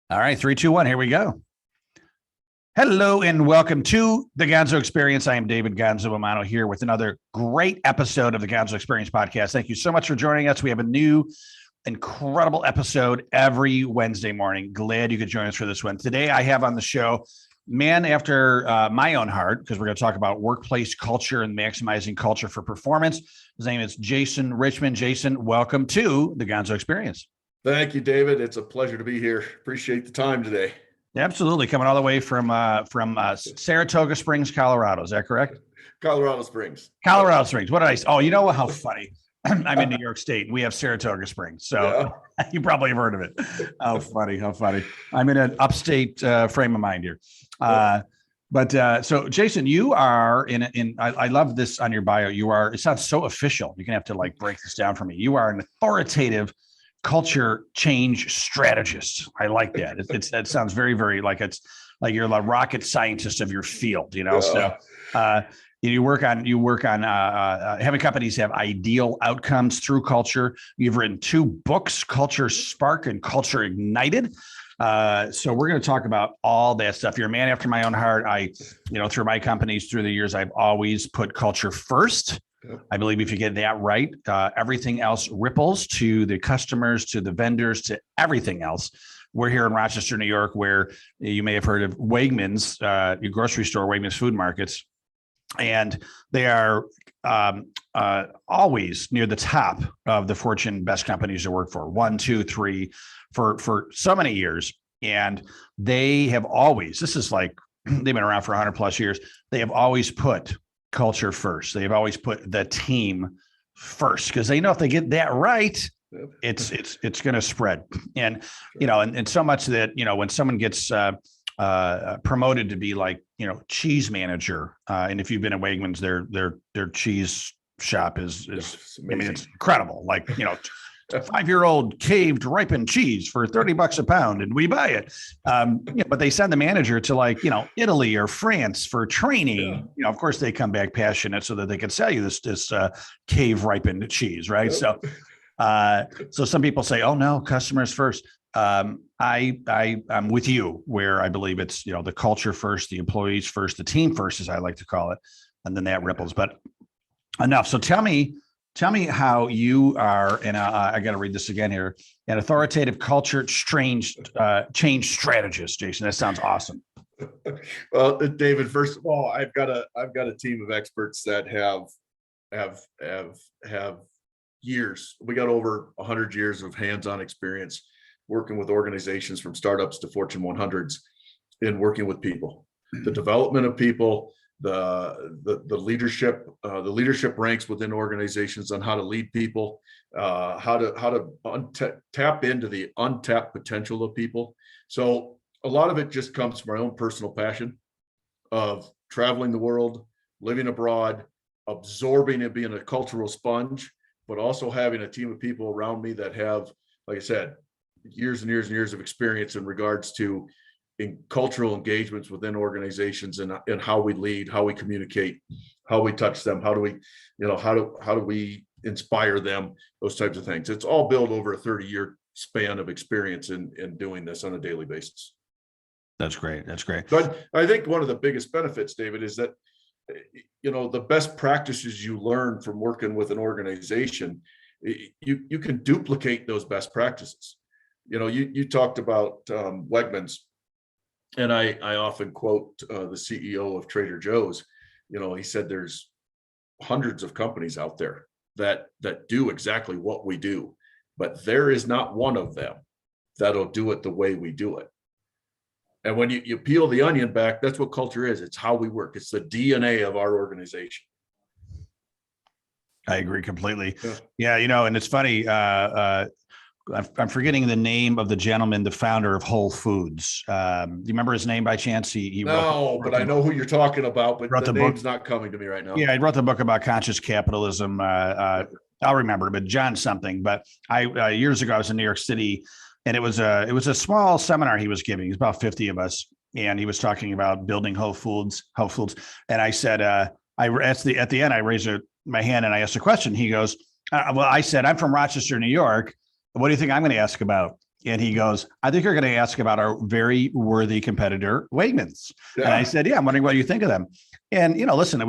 All right, 3, 2, 1, here we go. Hello and welcome to the Gonzo Experience. I am David Gonzo Amano here with another great episode of the Gonzo Experience podcast. Thank you so much for joining us. We have a new incredible episode every Wednesday morning. Glad you could join us for this one. Today I have on the show man after my own heart, because we're going to talk about workplace culture and maximizing culture for performance. His name is Jason Richmond. Jason, welcome to the Gonzo Experience. Thank you, David. It's a pleasure to be here. Appreciate the time today. Absolutely. Coming all the way from Saratoga Springs, Colorado. Is that correct? Colorado Springs. Colorado Springs. What did I say? Oh, you know what? How funny. I'm in New York State. We have Saratoga Springs. So yeah. You probably have heard of it. How funny. How funny. I'm in an upstate frame of mind here. So Jason, you are I love this on your bio. You are, it sounds so official. You're gonna have to like break this down for me. You are an authoritative culture change strategist. I like that. That sounds very, very like it's like you're the rocket scientist of your field, you know? Yeah. So you work on having companies have ideal outcomes through culture. You've written 2 books, Culture Spark and Culture Ignited. So we're going to talk about all that stuff. You're a man after my own heart. Through my companies through the years, I've always put culture first. I believe if you get that right, everything else ripples to the customers, to the vendors, to everything else. We're here in Rochester, New York, where you may have heard of Wegmans, your grocery store, Wegmans Food Markets. And they are always near the top of the Fortune best companies to work for, 1, 2, 3, for so many years. And they have always, this is like, they've been around for 100 plus years. They have always put culture first. They've always put the team first, because they know if they get that right, it's going to spread. And, and so much that, when someone gets promoted to be like, cheese manager. And if you've been at Wegmans, their cheese shop is it's incredible. Like, 5-year-old caved ripened cheese for $30 a pound, and we buy it. But they send the manager to like, Italy or France for training. Yeah. Of course they come back passionate so that they can sell you this cave ripened cheese. Right. Yep. So some people say, oh no, customers first. I'm with you where I believe it's, the culture first, the employees first, the team first, as I like to call it. And then that ripples, but enough. So tell me how you are, and I got to read this again here, an authoritative culture change strategist, Jason. That sounds awesome. Well, David, first of all, I've got a team of experts that have years. We got over 100 years of hands-on experience working with organizations from startups to Fortune 100s in working with people, the development of people, the leadership ranks within organizations on how to lead people, how to tap into the untapped potential of people. So a lot of it just comes from my own personal passion of traveling the world, living abroad, absorbing and being a cultural sponge, but also having a team of people around me that have, like I said, years and years and years of experience in regards to in cultural engagements within organizations and how we lead, how we communicate, how we touch them, how do we inspire them, those types of things. It's all built over a 30-year span of experience in doing this on a daily basis. That's great. That's great. But I think one of the biggest benefits, David, is that, the best practices you learn from working with an organization, you can duplicate those best practices. You talked about Wegmans, and I often quote the CEO of Trader Joe's. He said there's hundreds of companies out there that do exactly what we do, but there is not one of them that'll do it the way we do it. And when you peel the onion back, that's what culture is. It's how we work. It's the DNA of our organization. I agree completely. Yeah, and it's funny. I'm forgetting the name of the gentleman, the founder of Whole Foods. Do you remember his name by chance? But I know who you're talking about, but the name's not coming to me right now. Yeah, I wrote the book about conscious capitalism. I'll remember, but John something. But I years ago, I was in New York City, and it was a small seminar he was giving. It was about 50 of us, and he was talking about building Whole Foods. And I said, at the end, I raised my hand and I asked a question. He goes, I said, I'm from Rochester, New York. What do you think I'm going to ask about? And he goes, I think you're going to ask about our very worthy competitor, Wegmans. Yeah. And I said, yeah, I'm wondering what you think of them. And, listen,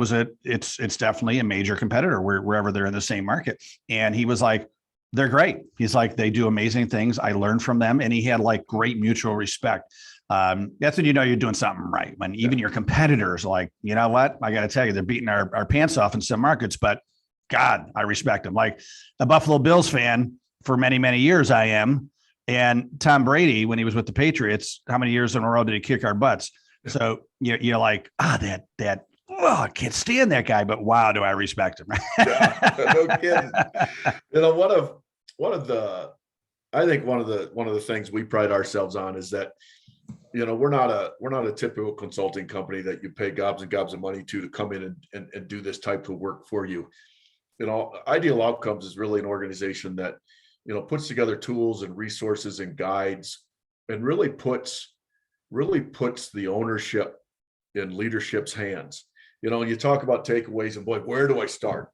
it's definitely a major competitor wherever they're in the same market. And he was like, they're great. He's like, they do amazing things. I learned from them. And he had like great mutual respect. That's when you know you're doing something right. When even your competitors like, you know what, I got to tell you, they're beating our pants off in some markets, but God, I respect them. Like a Buffalo Bills fan for many, many years, I am. And Tom Brady, when he was with the Patriots, how many years in a row did he kick our butts? So you're like, I can't stand that guy, but wow, do I respect him? Yeah, no kidding. I think one of the things we pride ourselves on is that, we're not a typical consulting company that you pay gobs and gobs of money to come in and do this type of work for you. Ideal Outcomes is really an organization that, puts together tools and resources and guides and really puts the ownership in leadership's hands. You talk about takeaways and boy, where do I start?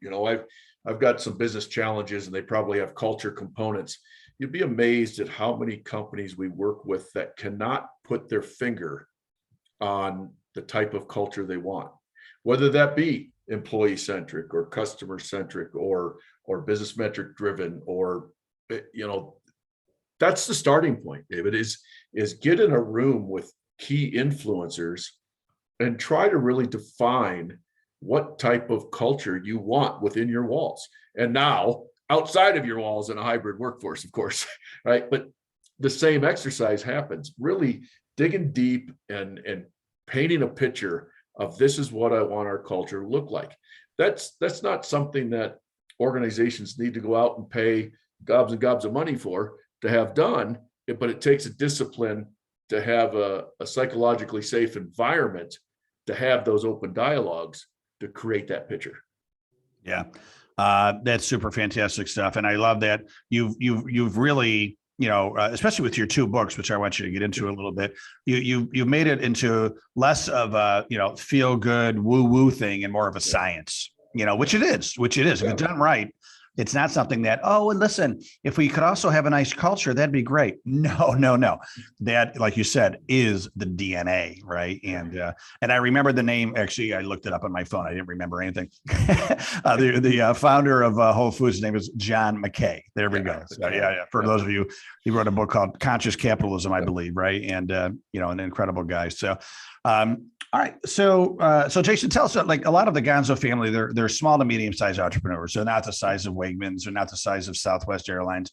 I've got some business challenges and they probably have culture components. You'd be amazed at how many companies we work with that cannot put their finger on the type of culture they want, whether that be employee centric or customer centric or business metric driven, or, that's the starting point, David, is get in a room with key influencers and try to really define what type of culture you want within your walls. And now outside of your walls in a hybrid workforce, of course, right? But the same exercise happens, really digging deep and painting a picture of this is what I want our culture to look like. That's not something that organizations need to go out and pay gobs and gobs of money for to have done, but it takes a discipline to have a psychologically safe environment to have those open dialogues to create that picture. Yeah. That's super fantastic stuff. And I love that you've really, especially with your two books, which I want you to get into a little bit, you've made it into less of a, feel good woo woo thing and more of a science, which it is. If it's done right, it's not something that, and listen, if we could also have a nice culture, that'd be great. No. That, like you said, is the DNA, right? And I remember the name. Actually, I looked it up on my phone. I didn't remember anything. The founder of Whole Foods' name is John McKay. There we go. So, yeah. For those of you, he wrote a book called Conscious Capitalism, I believe, right? And an incredible guy. So. All right. So Jason, tell us, like a lot of the Gonzo family, they're small to medium sized entrepreneurs. So not the size of Wegmans or not the size of Southwest Airlines.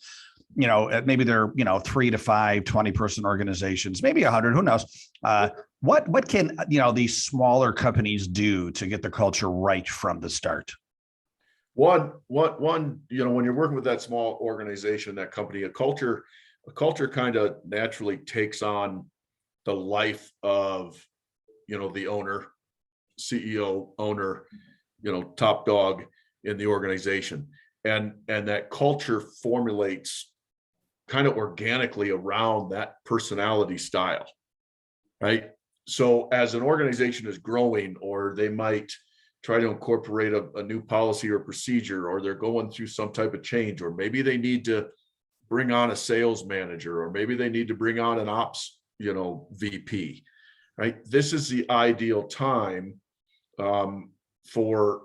Maybe they're, 3 to 5, 20-person organizations, maybe 100, who knows? What can, these smaller companies do to get the culture right from the start? One, when you're working with that small organization, that company, a culture kind of naturally takes on the life of, the owner, CEO, owner, top dog in the organization. And that culture formulates kind of organically around that personality style, right? So as an organization is growing, or they might try to incorporate a new policy or procedure, or they're going through some type of change, or maybe they need to bring on a sales manager, or maybe they need to bring on an ops, VP. Right. This is the ideal time for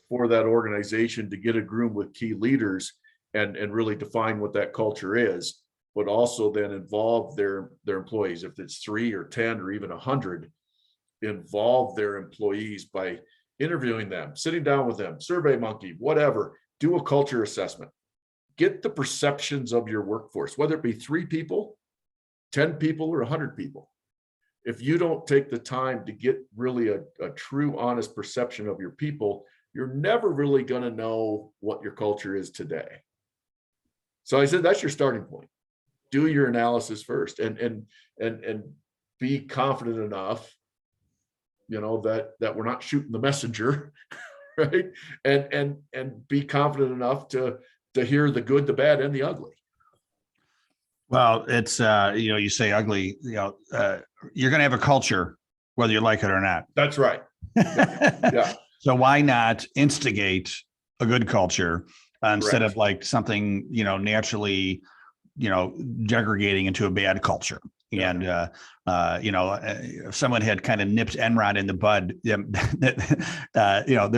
that organization to get a room with key leaders and really define what that culture is, but also then involve their employees. If it's 3 or 10 or even 100, involve their employees by interviewing them, sitting down with them, Survey Monkey, whatever, do a culture assessment, get the perceptions of your workforce, whether it be 3 people, 10 people, or 100 people. If you don't take the time to get really a true, honest perception of your people, you're never really going to know what your culture is today. So I said, that's your starting point. Do your analysis first and be confident enough, that we're not shooting the messenger, right? And be confident enough to hear the good, the bad, and the ugly. Well, it's, you say ugly, you're going to have a culture, whether you like it or not. That's right. Yeah. So why not instigate a good culture instead of like something, naturally degrading into a bad culture. Yeah. And, if someone had kind of nipped Enron in the bud, there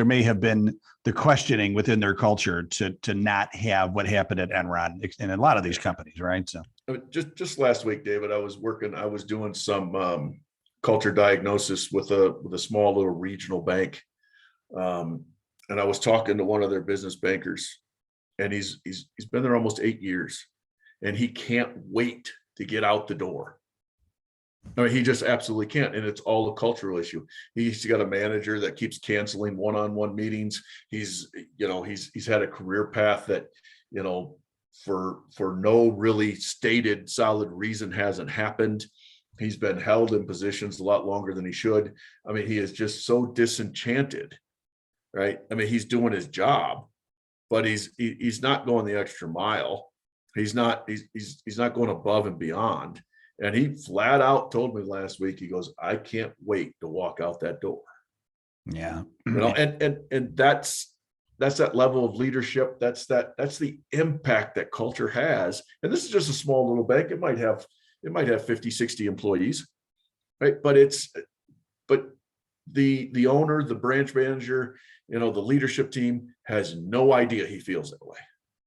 may have been the questioning within their culture to not have what happened at Enron and a lot of these companies, right? So just last week, David, I was doing some culture diagnosis with a small little regional bank. And I was talking to one of their business bankers, and he's been there almost 8 years, and he can't wait to get out the door. I mean, he just absolutely can't. And it's all a cultural issue. He's got a manager that keeps canceling one-on-one meetings. He's had a career path that, for no really stated solid reason hasn't happened. He's been held in positions a lot longer than he should. I mean, he is just so disenchanted, right? I mean, he's doing his job, but he's not going the extra mile. He's not going above and beyond. And he flat out told me last week, he goes, I can't wait to walk out that door. Yeah. And that's that level of leadership. That's the impact that culture has. And this is just a small little bank. It might have 50, 60 employees, right? But the owner, the branch manager, the leadership team has no idea he feels that way.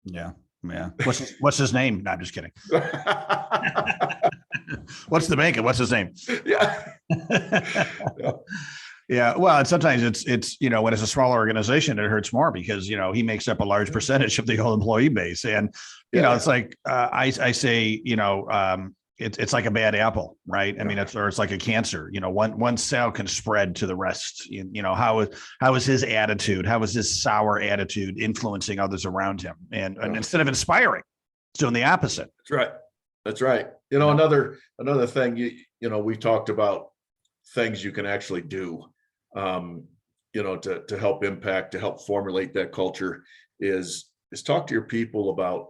Yeah. Yeah. What's his name? No, I'm just kidding. What's the bank and what's his name? Yeah. Yeah. Yeah. Well, and sometimes it's, when it's a smaller organization, it hurts more because, he makes up a large percentage of the whole employee base. And, it's like, I say, it's like a bad apple, right? I mean, it's like a cancer, one cell can spread to the rest. How is his attitude? How is his sour attitude influencing others around him? And instead of inspiring, it's doing the opposite. That's right. Another thing, we talked about things you can actually do, to help impact, to help formulate that culture is talk to your people about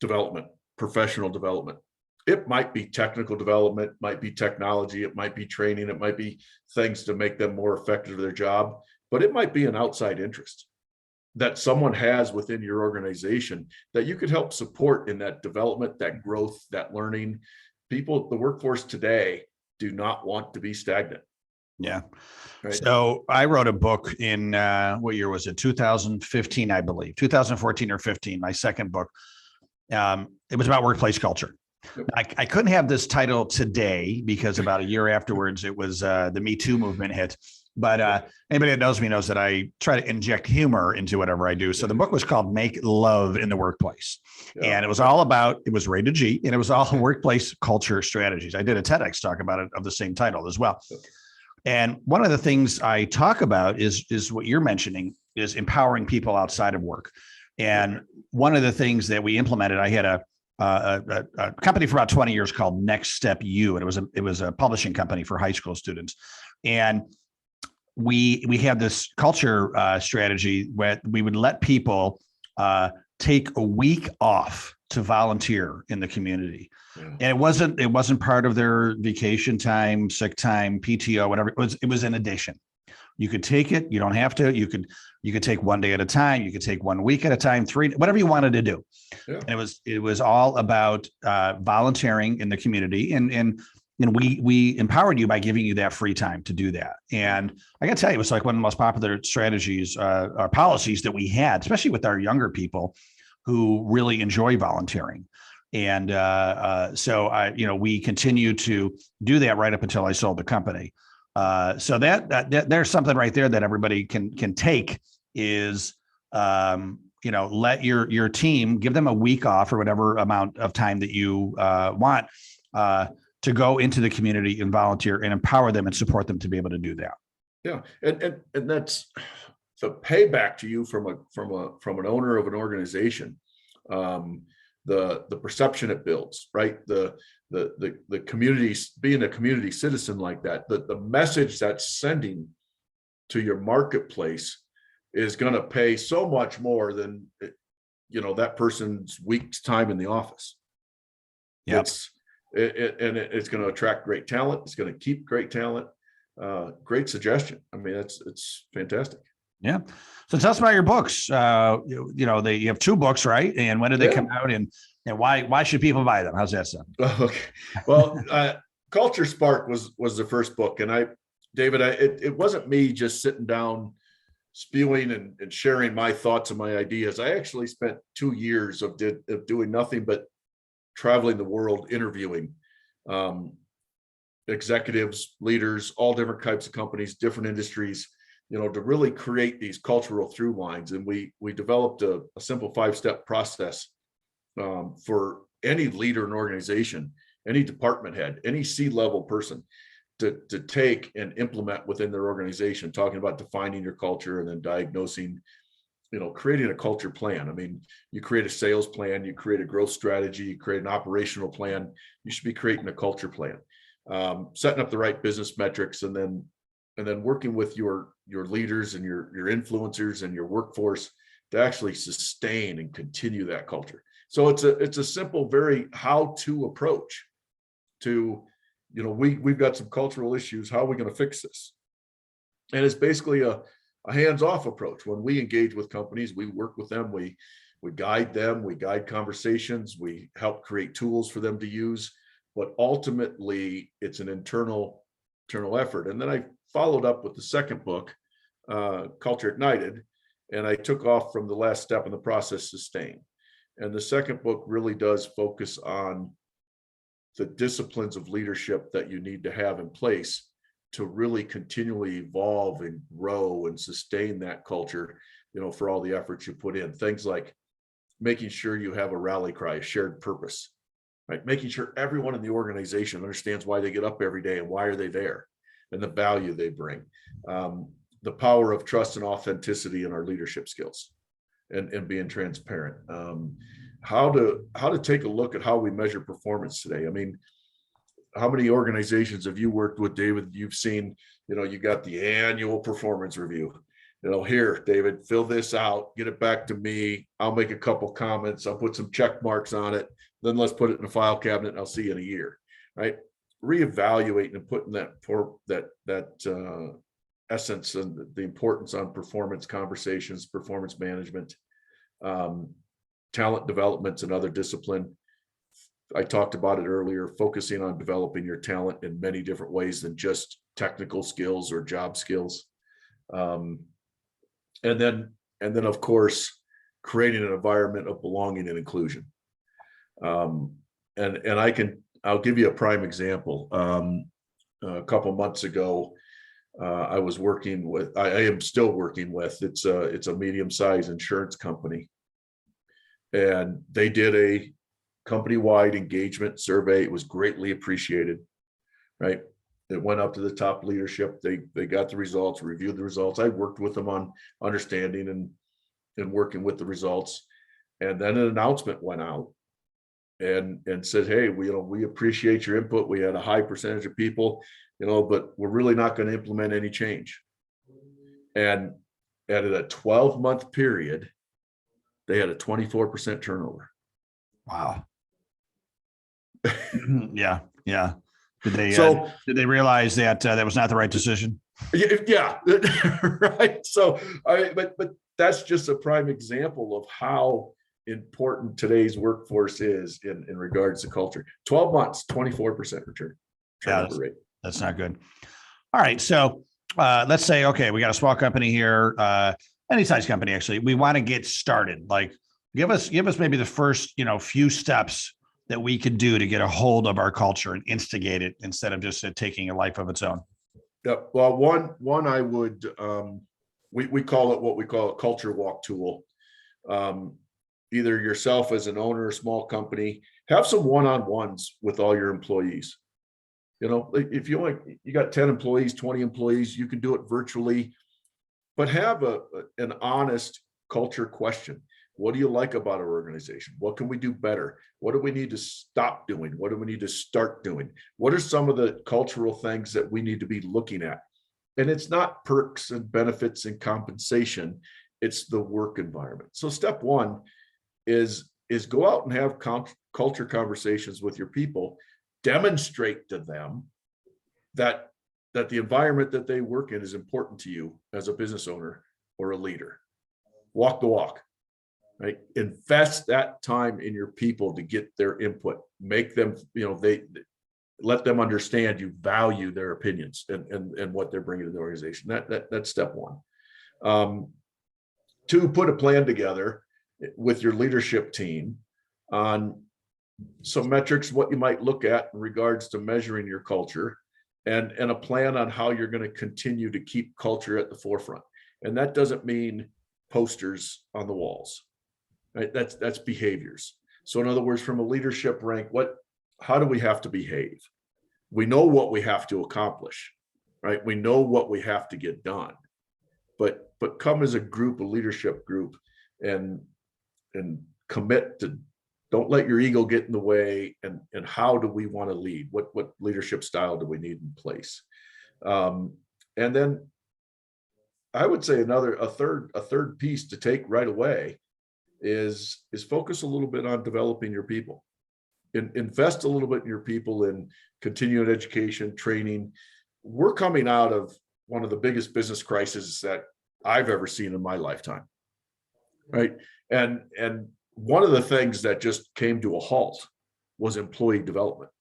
development, professional development. It might be technical development, might be technology, it might be training, it might be things to make them more effective at their job, but it might be an outside interest that someone has within your organization that you could help support in that development, that growth, that learning. People, the workforce today do not want to be stagnant. Yeah. Right. So I wrote a book in, what year was it? 2015, I believe, 2014 or 15, my second book. It was about workplace culture. I couldn't have this title today because about a year afterwards, it was the Me Too movement hit. But anybody that knows me knows that I try to inject humor into whatever I do. So the book was called Make Love in the Workplace. And it was all about, it was rated G, and it was all workplace culture strategies. I did a TEDx talk about it of the same title as well. And one of the things I talk about is what you're mentioning, is empowering people outside of work. And one of the things that we implemented, I had a company for about 20 years called Next Step U, and it was a publishing company for high school students. And we had this culture strategy where we would let people take a week off to volunteer in the community. Yeah. And it wasn't part of their vacation time, sick time, PTO, whatever. It was an addition. You could take it. You don't have to. You could take one day at a time. You could take 1 week at a time, 3, whatever you wanted to do. Yeah. And it was all about volunteering in the community, and we empowered you by giving you that free time to do that. And I got to tell you, it was like one of the most popular strategies, or policies that we had, especially with our younger people who really enjoy volunteering. And so we continue to do that right up until I sold the company. So that there's something right there that everybody can take is, let your team, give them a week off or whatever amount of time that you want to go into the community and volunteer and empower them and support them to be able to do that. Yeah. And that's the payback to you from an owner of an organization. The perception it builds, right? The community, being a community citizen like that, the message that's sending to your marketplace is going to pay so much more than, that person's week's time in the office. Yeah. It's going to attract great talent. It's going to keep great talent. Great suggestion. I mean, it's fantastic. Yeah. So tell us about your books. You have two books, right? And when did they Yeah. come out? And why should people buy them? How's that sound? Okay. Well, Culture Spark was the first book, and David, it wasn't me just sitting down spewing and sharing my thoughts and my ideas. I actually spent 2 years of doing nothing but traveling the world, interviewing executives, leaders, all different types of companies, different industries, to really create these cultural through lines. And we developed a simple 5-step process for any leader in an organization, any department head, any C-level person to take and implement within their organization, talking about defining your culture and then diagnosing, creating a culture plan. I mean, you create a sales plan, you create a growth strategy, you create an operational plan. You should be creating a culture plan, setting up the right business metrics, and then working with your leaders and your influencers and your workforce to actually sustain and continue that culture. So it's a simple, very how-to approach to, we've got some cultural issues. How are we going to fix this? And it's basically a hands-off approach. When we engage with companies, we work with them, we guide them, we guide conversations, we help create tools for them to use, but ultimately it's an internal effort. And then I followed up with the second book, Culture Ignited, and I took off from the last step in the process, Sustain. And the second book really does focus on the disciplines of leadership that you need to have in place to really continually evolve and grow and sustain that culture, for all the efforts you put in. Things like making sure you have a rally cry, a shared purpose, right? Making sure everyone in the organization understands why they get up every day and why are they there and the value they bring. The power of trust and authenticity in our leadership skills and being transparent. How to take a look at how we measure performance today. I mean, how many organizations have you worked with, David? You've seen, you got the annual performance review. Here, David, fill this out, get it back to me. I'll make a couple comments. I'll put some check marks on it. Then let's put it in a file cabinet and I'll see you in a year, right? Reevaluating and putting that essence and the importance on performance conversations, performance management, talent developments, and other discipline. I talked about it earlier, focusing on developing your talent in many different ways than just technical skills or job skills. And then of course, creating an environment of belonging and inclusion. I'll give you a prime example. A couple months ago, I am still working with, it's a medium-sized insurance company. And they did a company-wide engagement survey. It was greatly appreciated, right? It went up to the top leadership. They got the results, reviewed the results. I worked with them on understanding and working with the results. And then an announcement went out and said, hey, we appreciate your input. We had a high percentage of people, but we're really not going to implement any change. And at a 12-month period, they had a 24% turnover. Wow. Yeah. Did they realize that that was not the right decision? Yeah. Right. So, but that's just a prime example of how important today's workforce is in regards to culture. 12 months, 24% turnover rate. That's not good. All right. So let's say, okay, we got a small company here, any size company, actually. We want to get started. Like give us maybe the first, few steps that we could do to get a hold of our culture and instigate it instead of just taking a life of its own. Yeah. Well, one I would, we call it what we call a culture walk tool. Either yourself as an owner, a small company, have some one-on-ones with all your employees. If you got 10 employees, 20 employees, you can do it virtually, but have an honest culture question. What do you like about our organization? What can we do better? What do we need to stop doing? What do we need to start doing? What are some of the cultural things that we need to be looking at? And it's not perks and benefits and compensation. It's the work environment. So step one is go out and have culture conversations with your people. Demonstrate to them that the environment that they work in is important to you as a business owner, or a leader. Walk the walk, right? Invest that time in your people to get their input. Make them, they let them understand you value their opinions and what they're bringing to the organization. That's step one. Two, put a plan together with your leadership team on some metrics, what you might look at in regards to measuring your culture, and a plan on how you're going to continue to keep culture at the forefront. And that doesn't mean posters on the walls, right? That's behaviors. So in other words, from a leadership rank, how do we have to behave? We know what we have to accomplish, right? We know what we have to get done, but come as a group, a leadership group, and commit to, don't let your ego get in the way. And how do we want to lead? What leadership style do we need in place? And then I would say a third piece to take right away is focus a little bit on developing your people. Invest a little bit in your people in continuing education, training. We're coming out of one of the biggest business crises that I've ever seen in my lifetime, right? And one of the things that just came to a halt was employee development,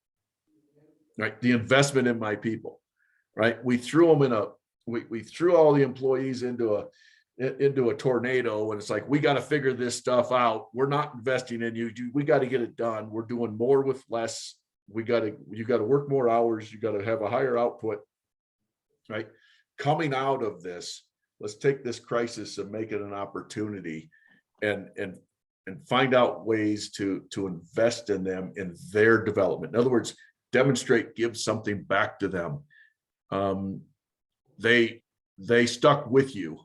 right? The investment in my people, right? We threw them we threw all the employees into a tornado, and it's like, we got to figure this stuff out. We're not investing in you. We got to get it done. We're doing more with less. You got to work more hours. You got to have a higher output, right? Coming out of this, let's take this crisis and make it an opportunity, and find out ways to invest in them, in their development. In other words, demonstrate, give something back to them. They stuck with you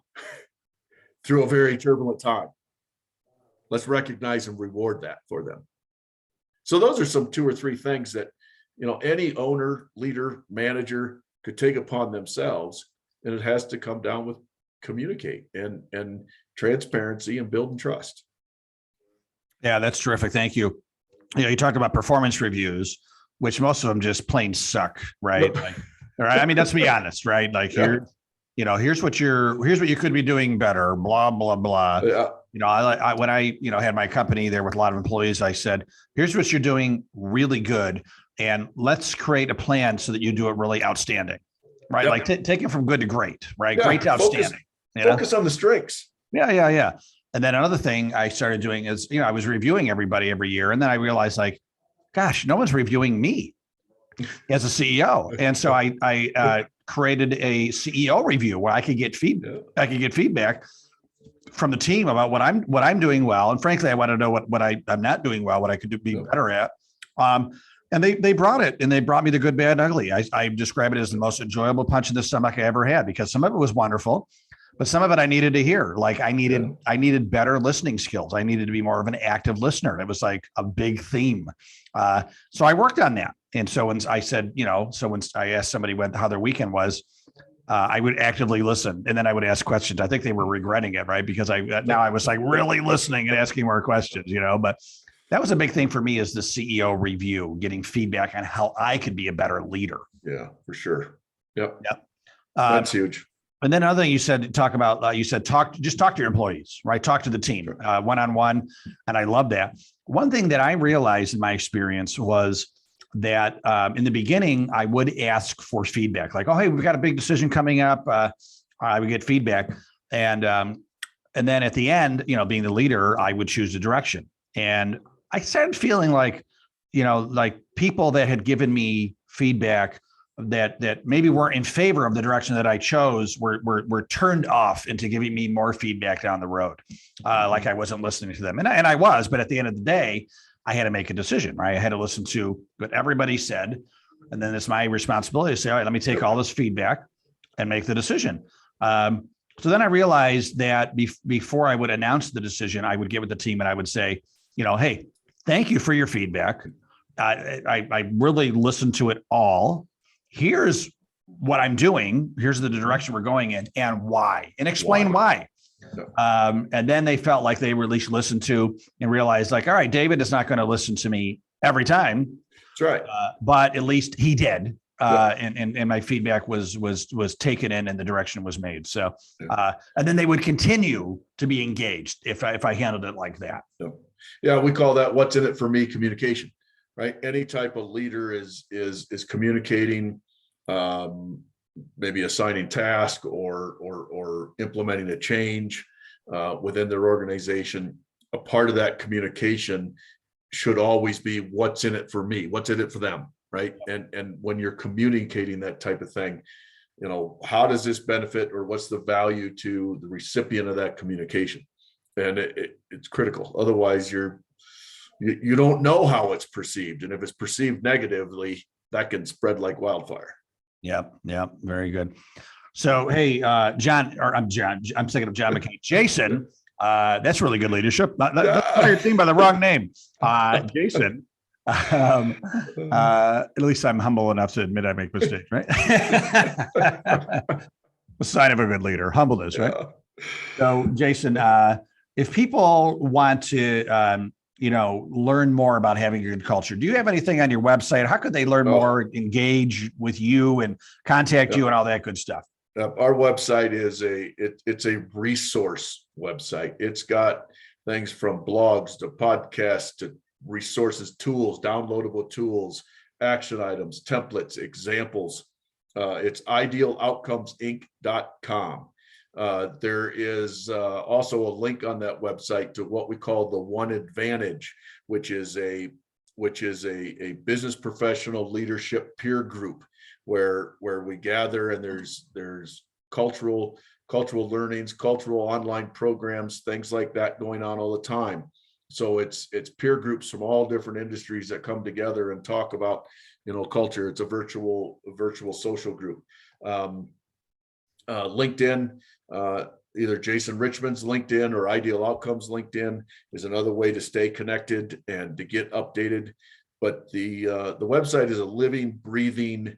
through a very turbulent time. Let's recognize and reward that for them. So those are some 2 or 3 things that, any owner, leader, manager could take upon themselves, and it has to come down with communicate and transparency and building trust. Yeah, that's terrific. Thank you. You talked about performance reviews, which most of them just plain suck, right? Like, right. I mean, let's be honest, right? Like here's what you could be doing better, blah, blah, blah. Yeah. When I had my company there with a lot of employees, I said, here's what you're doing really good. And let's create a plan so that you do it really outstanding, right? Yep. Like take it from good to great, right? Yeah, Great to outstanding. Focus on the strengths. Yeah. And then another thing I started doing is, I was reviewing everybody every year. And then I realized, like, gosh, no one's reviewing me as a CEO. And so I created a CEO review where I could get feedback. I could get feedback from the team about what I'm doing well. And frankly, I want to know what I'm not doing well, what I could be better at. And they brought it, and they brought me the good, bad, and ugly. I describe it as the most enjoyable punch in the stomach I ever had, because some of it was wonderful, but some of it I needed to hear. Like I needed better listening skills. I needed to be more of an active listener. It was like a big theme. So I worked on that. And so when I said, when I asked somebody how their weekend was, I would actively listen, and then I would ask questions. I think they were regretting it, right? Because now I was like really listening and asking more questions, but that was a big thing for me, is the CEO review, getting feedback on how I could be a better leader. Yeah, for sure. Yep. That's huge. And then another thing you said, talk to your employees, right? Talk to the team one-on-one. And I love that. One thing that I realized in my experience was that in the beginning, I would ask for feedback, like, oh, hey, we've got a big decision coming up. I would get feedback. And then at the end, being the leader, I would choose the direction. And I started feeling like, like people that had given me feedback that maybe weren't in favor of the direction that I chose were turned off into giving me more feedback down the road. Like I wasn't listening to them. And I was, but at the end of the day, I had to make a decision, right? I had to listen to what everybody said. And then it's my responsibility to say, all right, let me take all this feedback and make the decision. So then I realized that before I would announce the decision, I would get with the team and I would say, hey, thank you for your feedback. I really listened to it all. Here's what I'm doing. Here's the direction we're going in, and why, and explain why. And then they felt like they were at least listened to, and realized, like, all right, David is not going to listen to me every time. That's right. But at least he did. and my feedback was taken in and the direction was made. So, and then they would continue to be engaged if I handled it like that. Yeah, we call that what's in it for me communication, right? Any type of leader is communicating, maybe assigning task or implementing a change within their organization. A part of that communication should always be what's in it for me, what's in it for them, right? And when you're communicating that type of thing, how does this benefit or what's the value to the recipient of that communication? And it's critical. Otherwise, you don't know how it's perceived, and if it's perceived negatively, that can spread like wildfire. Yep. Very good. So, hey, John, or I'm thinking of John McCain. Jason, that's really good leadership. You're thinking by the wrong name. Jason, at least I'm humble enough to admit I make mistakes, right? A sign of a good leader, humbleness, right? So, Jason, if people want to, learn more about having a good culture, do you have anything on your website? How could they learn more, engage with you and contact you and all that good stuff? Our website is it's a resource website. It's got things from blogs to podcasts to resources, tools, downloadable tools, action items, templates, examples. It's idealoutcomesinc.com. There is also a link on that website to what we call the One Advantage, which is a business professional leadership peer group where we gather, and there's cultural learnings, cultural online programs, things like that going on all the time. So it's peer groups from all different industries that come together and talk about culture. It's a virtual social group. LinkedIn, either Jason Richmond's LinkedIn or Ideal Outcomes LinkedIn is another way to stay connected and to get updated. But the website is a living, breathing,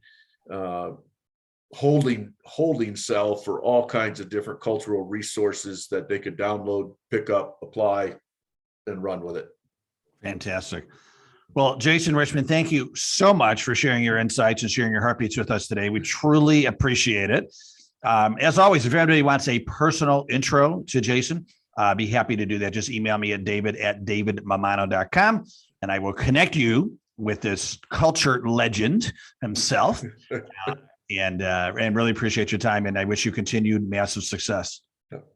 holding cell for all kinds of different cultural resources that they could download, pick up, apply, and run with it. Fantastic. Well, Jason Richmond, thank you so much for sharing your insights and sharing your heartbeats with us today. We truly appreciate it. As always, if anybody wants a personal intro to Jason, be happy to do that. Just email me at david@davidmamano.com, and I will connect you with this culture legend himself. And really appreciate your time, and I wish you continued massive success.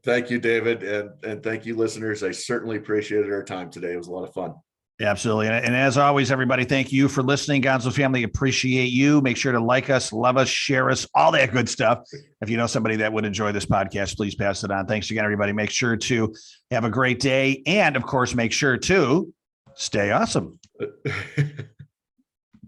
Thank you, David, and thank you, listeners. I certainly appreciated our time today. It was a lot of fun. Absolutely. And as always, everybody, thank you for listening. Gonzo family, appreciate you. Make sure to like us, love us, share us, all that good stuff. If you know somebody that would enjoy this podcast, please pass it on. Thanks again, everybody. Make sure to have a great day. And of course, make sure to stay awesome.